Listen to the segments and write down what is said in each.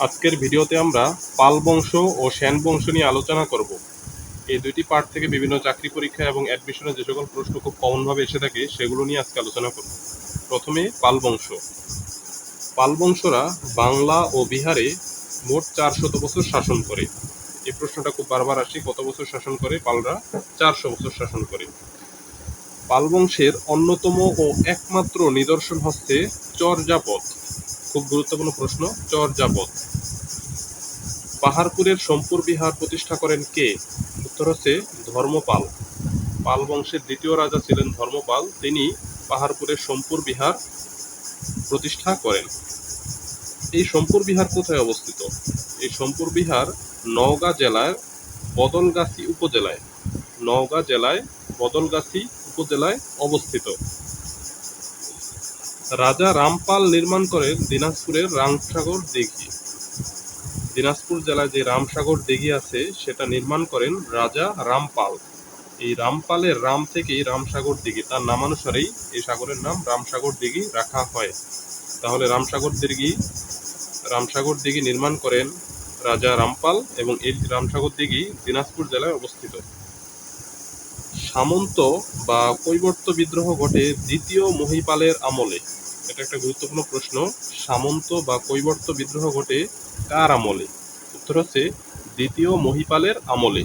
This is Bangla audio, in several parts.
আজকের ভিডিওতে আমরা পাল বংশ ও সেন বংশ নিয়ে আলোচনা করব। এই দুইটি পার্ট থেকে বিভিন্ন চাকরি পরীক্ষা এবং অ্যাডমিশনে যে সকল প্রশ্ন খুব কমনভাবে এসে থাকে সেগুলো নিয়ে আজকে আলোচনা করব। প্রথমে পাল বংশ। পাল বংশরা বাংলা ও বিহারে মোট 400 বছর শাসন করে। এই প্রশ্নটা খুব বারবার আসে, কত বছর শাসন করে? পালরা 400 বছর শাসন করে। পাল বংশের অন্যতম ও একমাত্র নিদর্শন হচ্ছে চর্যাপদ। খুব গুরুত্বপূর্ণ প্রশ্ন, চর্যাপদ। পাহাড়পুরের সোমপুর বিহার প্রতিষ্ঠা করেন কে? উত্তর হচ্ছে ধর্মপাল। পাল বংশের দ্বিতীয় রাজা ছিলেন ধর্মপাল, তিনি পাহাড়পুরের সোমপুর বিহার প্রতিষ্ঠা করেন। এই সোমপুর বিহার কোথায় অবস্থিত? এই সোমপুর বিহার নওগাঁ জেলার বদলগাছি উপজেলায়, নওগাঁ জেলায় বদলগাছি উপজেলায় অবস্থিত। রাজা রামপাল নির্মাণ করেন দিনাজপুরের রামসাগর দিঘি। দিনাজপুর জেলায় যে রামসাগর দিঘি আছে সেটা নির্মাণ করেন রাজা রামপাল। এই রামপালের রাম থেকেই রামসাগর দিঘি, তার নামানুসারেই এই সাগরের নাম রামসাগর দিঘি রাখা হয়। তাহলে রামসাগর দিঘি নির্মাণ করেন রাজা রামপাল এবং এই রামসাগর দিঘি দিনাজপুর জেলায় অবস্থিত। সামন্ত বা কৈবর্ত বিদ্রোহ ঘটে দ্বিতীয় মহিপালের আমলে। এটা একটা গুরুত্বপূর্ণ প্রশ্ন। সামন্ত বা কৈবর্ত বিদ্রোহ ঘটে কার আমলে? উত্তর হচ্ছে দ্বিতীয় মহিপালের আমলে।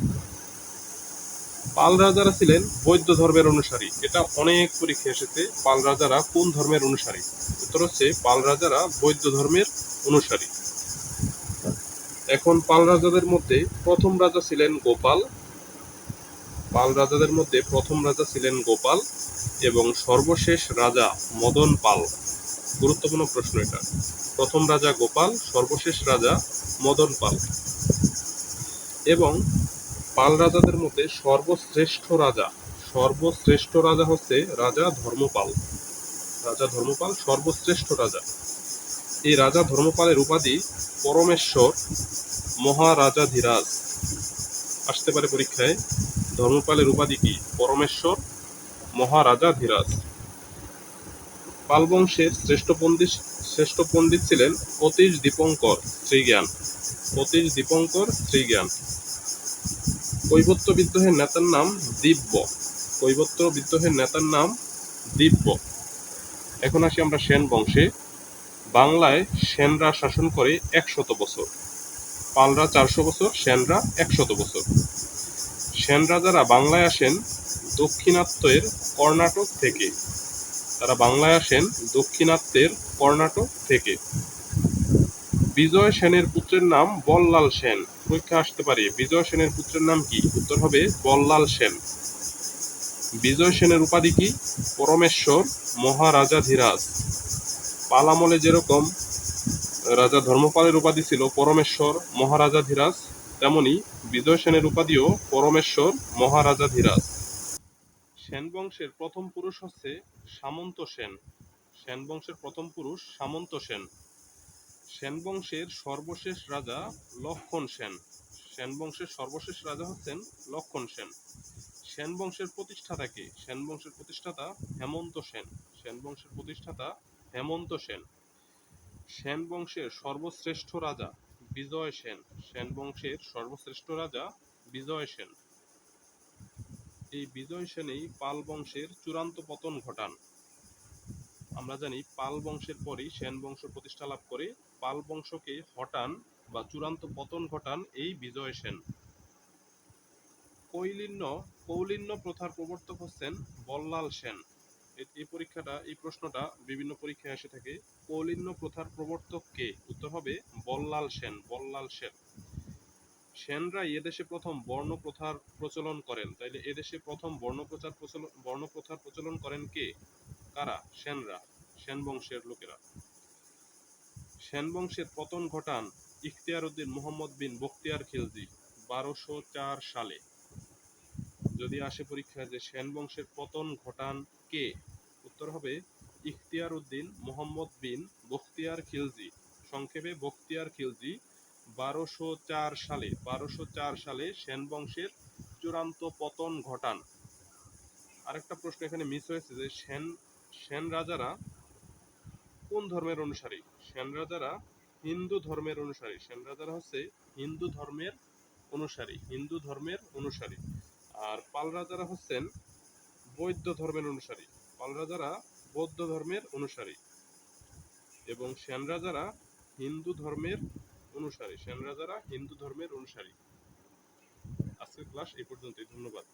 পাল রাজারা ছিলেন বৌদ্ধ ধর্মের অনুসারী। এটা অনেক পরীক্ষা এসেছে, পাল রাজারা কোন ধর্মের অনুসারী? উত্তর হচ্ছে পাল রাজারা বৌদ্ধ ধর্মের অনুসারী। এখন পাল রাজাদের মধ্যে প্রথম রাজা ছিলেন গোপাল। পাল রাজাদের মধ্যে প্রথম রাজা ছিলেন গোপাল এবং সর্বশেষ রাজা মদন পাল। গুরুত্বপূর্ণ প্রশ্ন এটা। প্রথম রাজা গোপাল, সর্বশেষ রাজা মদন পাল। এবং পাল রাজাদের মধ্যে সর্বশ্রেষ্ঠ রাজা হচ্ছে রাজা ধর্মপাল। রাজা ধর্মপাল সর্বশ্রেষ্ঠ রাজা। এই রাজা ধর্মপালের উপাধি পরমেশ্বর মহারাজাধিরাজ। আসতে পারে পরীক্ষায়, ধর্মপালের উপাধি কি? পরমেশ্বর মহারাজাধিরাজ। পাল বংশের শ্রেষ্ঠ পণ্ডিত ছিলেন অতীশ দীপঙ্কর শ্রীজ্ঞান। অতীশ দীপঙ্কর শ্রীজ্ঞান। কৈবর্ত বিদ্রোহের নেতার নাম দিব্য। কৈবর্ত বিদ্রোহের নেতার নাম দিব্য। এখন আসি আমরা সেন বংশে। বাংলায় সেনরা শাসন করে 100 বছর। পালরা 400 বছর, সেনরা 100 বছর। সেন রাজারা বাংলায় আসেন দাক্ষিণাত্যের কর্ণাটক থেকে। তারা বাংলায় আসেন দাক্ষিণাত্যের কর্ণাটক থেকে। বিজয় সেনের পুত্রের নাম বল্লাল সেন। পরীক্ষা আসতে পারে, বিজয় সেনের পুত্রের নাম কি? উত্তর হবে বল্লাল সেন। বিজয় সেনের উপাধি কি? পরমেশ্বর মহারাজাধিরাজ। পাল আমলে যেরকম রাজা ধর্মপালের উপাধি ছিল পরমেশ্বর মহারাজাধিরাজ, তেমনি বিজয় সেনের উপাধিও পরমেশ্বর মহারাজাধিরাজ। সেন বংশের প্রথম পুরুষ হচ্ছে সামন্ত সেন। সেন বংশের প্রথম পুরুষ সামন্ত সেন। সেন বংশের সর্বশেষ রাজা লক্ষণ সেন। সেন বংশের সর্বশেষ রাজা হচ্ছেন লক্ষণ সেন। সেন বংশের প্রতিষ্ঠাতা কে? সেন বংশের প্রতিষ্ঠাতা হেমন্ত সেন। সেন বংশের প্রতিষ্ঠাতা হেমন্ত সেন। সেন বংশের সর্বশ্রেষ্ঠ রাজা বিজয় সেন। সেন বংশের সর্বশ্রেষ্ঠ রাজা বিজয় সেন। এই বিজয় সেনই পাল বংশের চূড়ান্ত পতন ঘটান। আমরা জানি পাল বংশের পরই সেন বংশ প্রতিষ্ঠা লাভ করে। পাল বংশকে হটান বা চূড়ান্ত পতন ঘটান এই বিজয় সেন। কৌলিন্য প্রথার প্রবর্তক হচ্ছেন বল্লাল সেন। এই প্রশ্নটা বিভিন্ন পরীক্ষায় এসে থাকে। কৌলিন্য প্রথার প্রবর্তক কে? উত্তর হবে বল্লাল সেন। বল্লাল সেন। সেনরা এদেশে প্রথম বর্ণ প্রথার প্রচলন করেন। তাইলে এদেশে প্রথম বর্ণ প্রথার প্রচলন করেন কে? কারা? সেনরা, সেন বংশের লোকেরা। সেন বংশের পতন ঘটান ইখতিয়ার উদ্দিন মুহাম্মদ বিন বখতিয়ার খিলজি 1204 সালে। যদি আসে পরীক্ষায় যে সেন বংশের পতন ঘটান কে, উত্তর হবে ইখতিয়ার উদ্দিন মুহাম্মদ বিন বখতিয়ার খিলজি, সংক্ষেপে বখতিয়ার খিলজি 1204 সালে সেন বংশের চূড়ান্ত পতন ঘটান। আরেকটা প্রশ্ন এখানে মিস হয়েছে যে সেন রাজারা কোন ধর্মের অনুসারী? সেন রাজারা হিন্দু ধর্মের অনুসারী। সেন রাজারা হচ্ছে হিন্দু ধর্মের অনুসারী। আর পাল রাজারা হচ্ছেন বৌদ্ধ ধর্মের অনুসারী। পাল রাজারা বৌদ্ধ ধর্মের অনুসারী এবং সেন রাজারা হিন্দু ধর্মের অনুসারী। আজকের ক্লাস এই পর্যন্তই। ধন্যবাদ।